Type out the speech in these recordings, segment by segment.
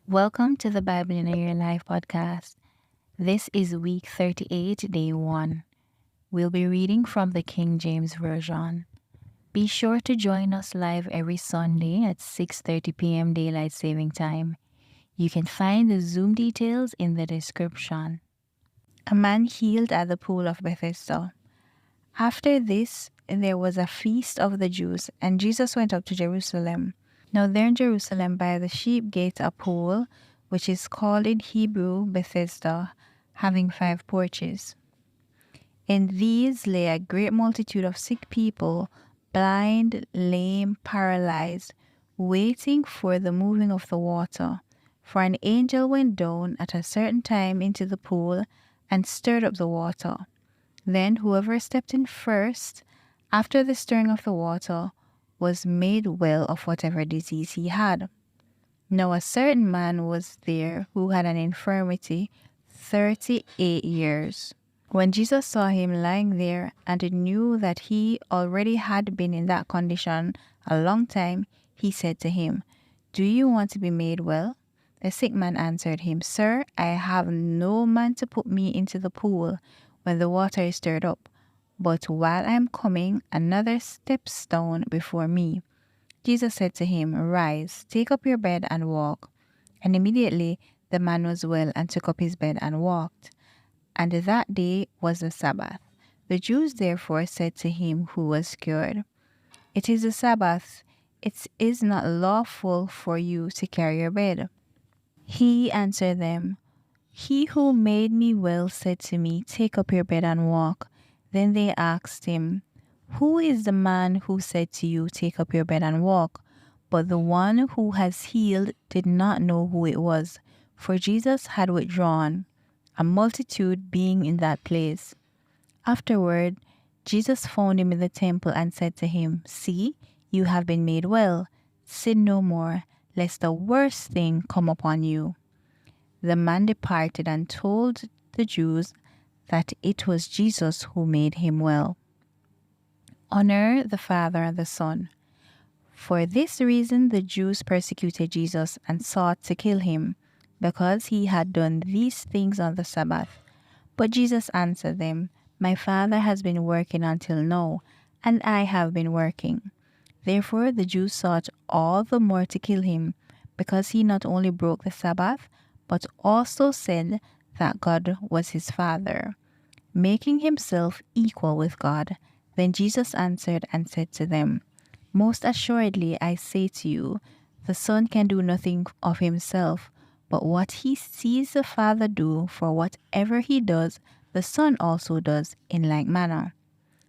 Welcome to the Bible in Your Life podcast. This is week 38, day 1. We'll be reading from the King James Version. Be sure to join us live every Sunday at 6:30 p.m. Daylight Saving Time. You can find the Zoom details in the description. A man healed at the pool of Bethesda. After this, there was a feast of the Jews, and Jesus went up to Jerusalem. Now there in Jerusalem by the sheep gate a pool, which is called in Hebrew Bethesda, having 5 porches. In these lay a great multitude of sick people, blind, lame, paralyzed, waiting for the moving of the water. For an angel went down at a certain time into the pool and stirred up the water. Then whoever stepped in first, after the stirring of the water, was made well of whatever disease he had. Now a certain man was there who had an infirmity 38 years. When Jesus saw him lying there and knew that he already had been in that condition a long time, he said to him, "Do you want to be made well?" The sick man answered him, "Sir, I have no man to put me into the pool when the water is stirred up. But while I am coming, another steps down before me." Jesus said to him, "Rise, take up your bed and walk." And immediately the man was well and took up his bed and walked. And that day was the Sabbath. The Jews therefore said to him who was cured, "It is the Sabbath. It is not lawful for you to carry your bed." He answered them, "He who made me well said to me, 'Take up your bed and walk.'" Then they asked him, "Who is the man who said to you, 'Take up your bed and walk'?" But the one who has healed did not know who it was, for Jesus had withdrawn, a multitude being in that place. Afterward, Jesus found him in the temple and said to him, "See, you have been made well. Sin no more, lest the worst thing come upon you." The man departed and told the Jews that it was Jesus who made him well. Honor the Father and the Son. For this reason the Jews persecuted Jesus and sought to kill him, because he had done these things on the Sabbath. But Jesus answered them, "My Father has been working until now, and I have been working." Therefore the Jews sought all the more to kill him, because he not only broke the Sabbath, but also said that God was his Father, making himself equal with God. Then Jesus answered and said to them, "Most assuredly I say to you, the Son can do nothing of himself, but what he sees the Father do, for whatever he does, the Son also does in like manner.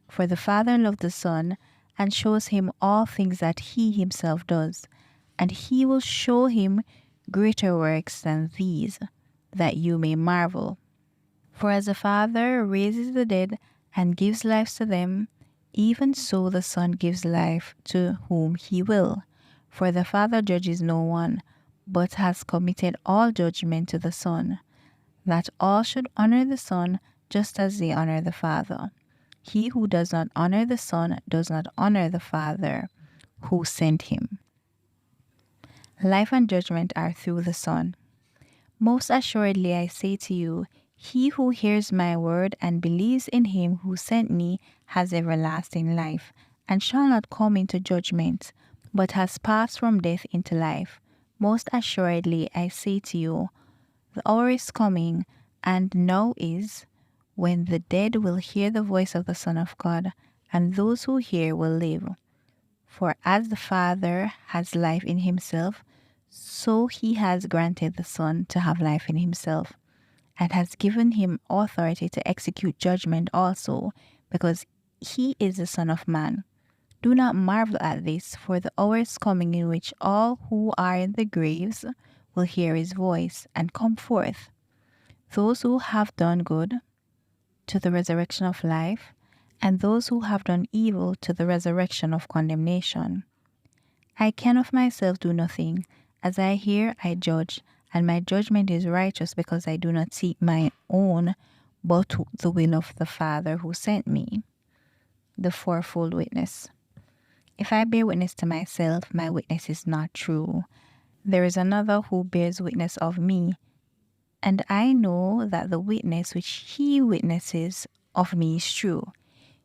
For the Father loved the Son, and shows him all things that he himself does, and he will show him greater works than these, that you may marvel. For as the Father raises the dead and gives life to them, even so the Son gives life to whom he will. For the Father judges no one, but has committed all judgment to the Son, that all should honor the Son just as they honor the Father. He who does not honor the Son does not honor the Father who sent him. Life and judgment are through the Son. Most assuredly I say to you, he who hears my word and believes in him who sent me has everlasting life, and shall not come into judgment, but has passed from death into life. Most assuredly I say to you, the hour is coming, and now is, when the dead will hear the voice of the Son of God, and those who hear will live. For as the Father has life in himself, so he has granted the Son to have life in himself, and has given him authority to execute judgment also, because he is the Son of Man. Do not marvel at this, for the hour is coming in which all who are in the graves will hear his voice and come forth, those who have done good to the resurrection of life, and those who have done evil to the resurrection of condemnation. I can of myself do nothing. As I hear, I judge, and my judgment is righteous, because I do not seek my own, but the will of the Father who sent me. The fourfold witness. If I bear witness to myself, my witness is not true. there is another who bears witness of me, and I know that the witness which he witnesses of me is true.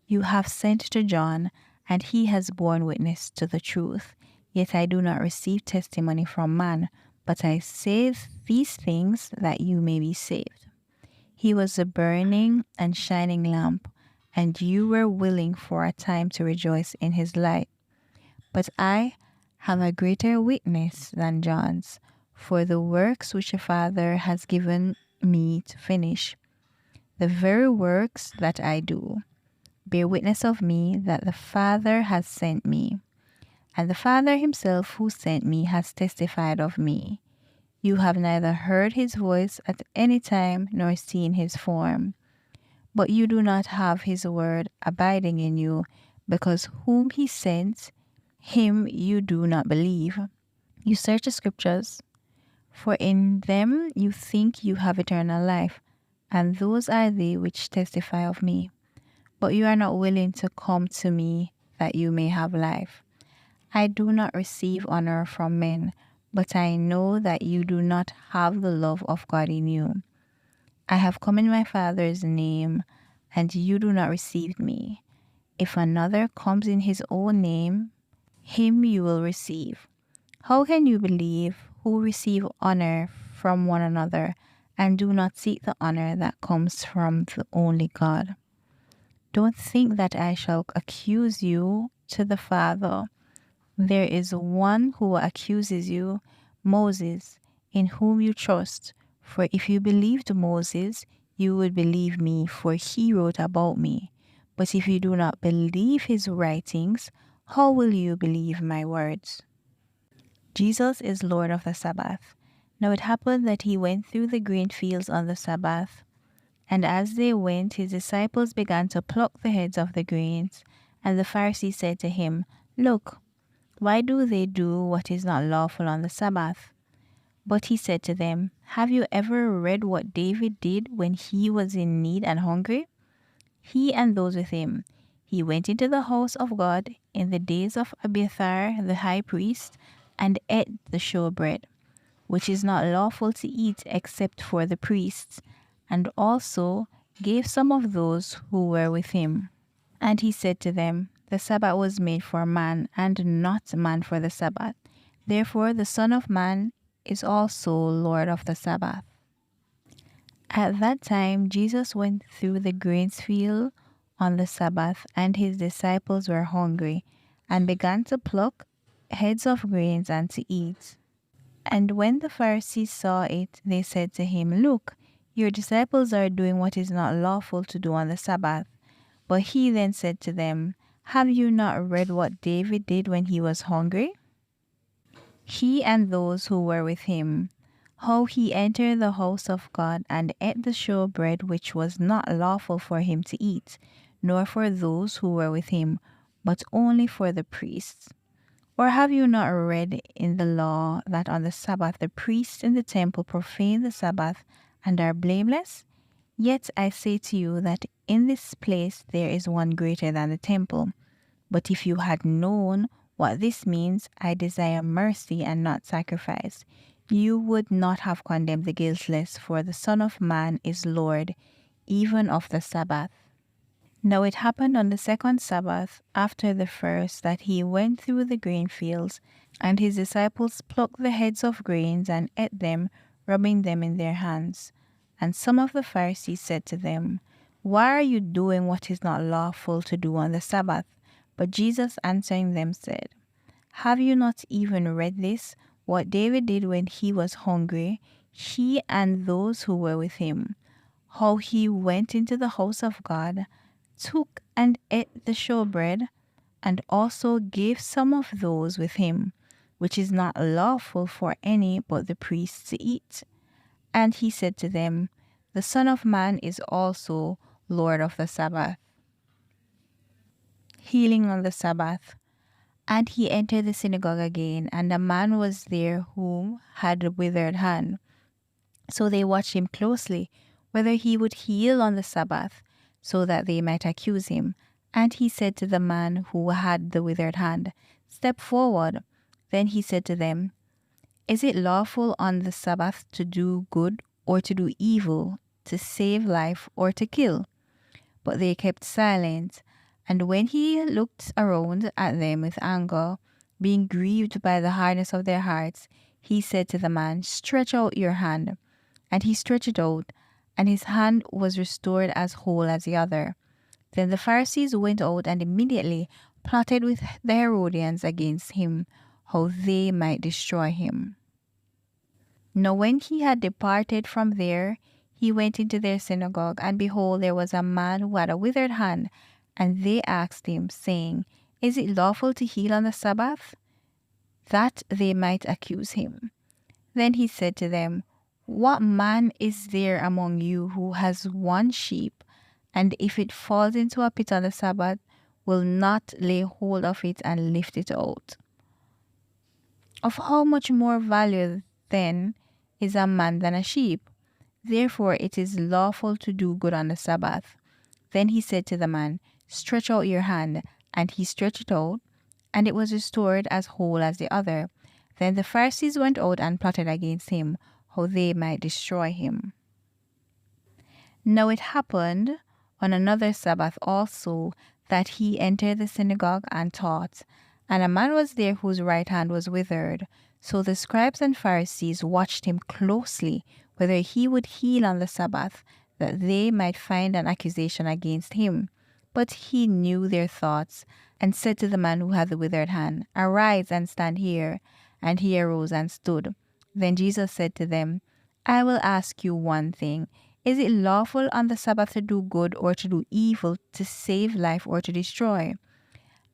You have sent to John, and he has borne witness to the truth. Yet I do not receive testimony from man, but I say these things that you may be saved. He was a burning and shining lamp, and you were willing for a time to rejoice in his light. But I have a greater witness than John's, for the works which the Father has given me to finish, the very works that I do, bear witness of me that the Father has sent me. And the Father himself who sent me has testified of me. You have neither heard his voice at any time nor seen his form. But you do not have his word abiding in you, because whom he sent, him you do not believe. You search the scriptures, for in them you think you have eternal life, and those are they which testify of me. But you are not willing to come to me that you may have life. I do not receive honor from men, but I know that you do not have the love of God in you. I have come in my Father's name, and you do not receive me. If another comes in his own name, him you will receive. How can you believe who receive honor from one another and do not seek the honor that comes from the only God? Don't think that I shall accuse you to the Father. There is one who accuses you, Moses, in whom you trust. For if you believed Moses, you would believe me, for he wrote about me. But if you do not believe his writings, how will you believe my words? Jesus is Lord of the Sabbath. Now it happened that he went through the grain fields on the Sabbath. And as they went, his disciples began to pluck the heads of the grains. And the Pharisees said to him, Look, why do they do what is not lawful on the Sabbath? But he said to them, Have you ever read what David did when he was in need and hungry? He and those with him. He went into the house of God in the days of Abiathar the high priest, and ate the showbread, which is not lawful to eat except for the priests, and also gave some of those who were with him. And he said to them, The Sabbath was made for man, and not man for the Sabbath. Therefore the Son of Man is also Lord of the Sabbath. At that time Jesus went through the grain field on the Sabbath, and his disciples were hungry, and began to pluck heads of grains and to eat. And when the Pharisees saw it, they said to him, Look, your disciples are doing what is not lawful to do on the Sabbath. But he then said to them, Have you not read what David did when he was hungry? He and those who were with him, how he entered the house of God and ate the showbread which was not lawful for him to eat, nor for those who were with him, but only for the priests. Or have you not read in the law that on the Sabbath the priests in the temple profane the Sabbath and are blameless? Yet I say to you that in this place there is one greater than the temple. But if you had known what this means, I desire mercy and not sacrifice, you would not have condemned the guiltless, for the Son of Man is Lord, even of the Sabbath. Now it happened on the second Sabbath after the first that he went through the grain fields, and his disciples plucked the heads of grains and ate them, rubbing them in their hands. And some of the Pharisees said to them, Why are you doing what is not lawful to do on the Sabbath? But Jesus answering them said, Have you not even read this, what David did when he was hungry, he and those who were with him, how he went into the house of God, took and ate the showbread, and also gave some of those with him, which is not lawful for any but the priests to eat? And he said to them, The Son of Man is also Lord of the Sabbath. Healing on the Sabbath. And he entered the synagogue again, and a man was there whom had a withered hand. So they watched him closely, whether he would heal on the Sabbath, so that they might accuse him. And he said to the man who had the withered hand, Step forward. Then he said to them, Is it lawful on the Sabbath to do good or to do evil, to save life or to kill?" But they kept silent. And when he looked around at them with anger, being grieved by the hardness of their hearts, he said to the man, "Stretch out your hand." And he stretched it out, and his hand was restored as whole as the other. Then the Pharisees went out and immediately plotted with the Herodians against him, how they might destroy him. Now when he had departed from there, he went into their synagogue, and behold, there was a man who had a withered hand. And they asked him, saying, "Is it lawful to heal on the Sabbath?" that they might accuse him. Then he said to them, "What man is there among you who has one sheep, and if it falls into a pit on the Sabbath, will not lay hold of it and lift it out? Of how much more value, then, is a man than a sheep? Therefore it is lawful to do good on the Sabbath." Then he said to the man, "Stretch out your hand." And he stretched it out, and it was restored as whole as the other. Then the Pharisees went out and plotted against him, how they might destroy him. Now it happened on another Sabbath also that he entered the synagogue and taught. And a man was there whose right hand was withered. So the scribes and Pharisees watched him closely, whether he would heal on the Sabbath, that they might find an accusation against him. But he knew their thoughts, and said to the man who had the withered hand, "Arise and stand here." And he arose and stood. Then Jesus said to them, "I will ask you one thing. Is it lawful on the Sabbath to do good or to do evil, to save life or to destroy?"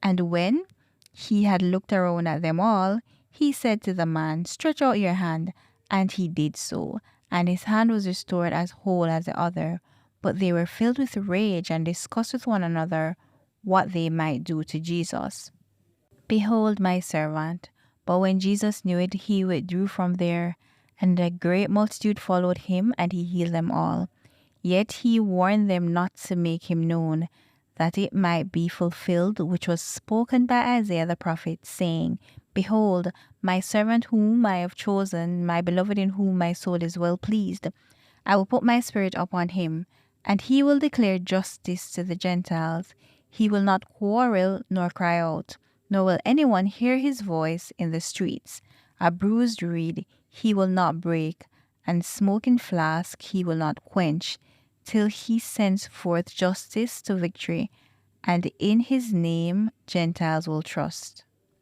And when he had looked around at them all, he said to the man, "Stretch out your hand." And he did so, and his hand was restored as whole as the other. But they were filled with rage and discussed with one another what they might do to Jesus. "Behold my servant." But when Jesus knew it, he withdrew from there, and a great multitude followed him, and he healed them all. Yet he warned them not to make him known, that it might be fulfilled which was spoken by Isaiah the prophet, saying, "Behold, my servant whom I have chosen, my beloved in whom my soul is well pleased. I will put my spirit upon him, and he will declare justice to the Gentiles. He will not quarrel nor cry out, nor will anyone hear his voice in the streets. A bruised reed he will not break, and smoking flask he will not quench, till he sends forth justice to victory, and in his name Gentiles will trust."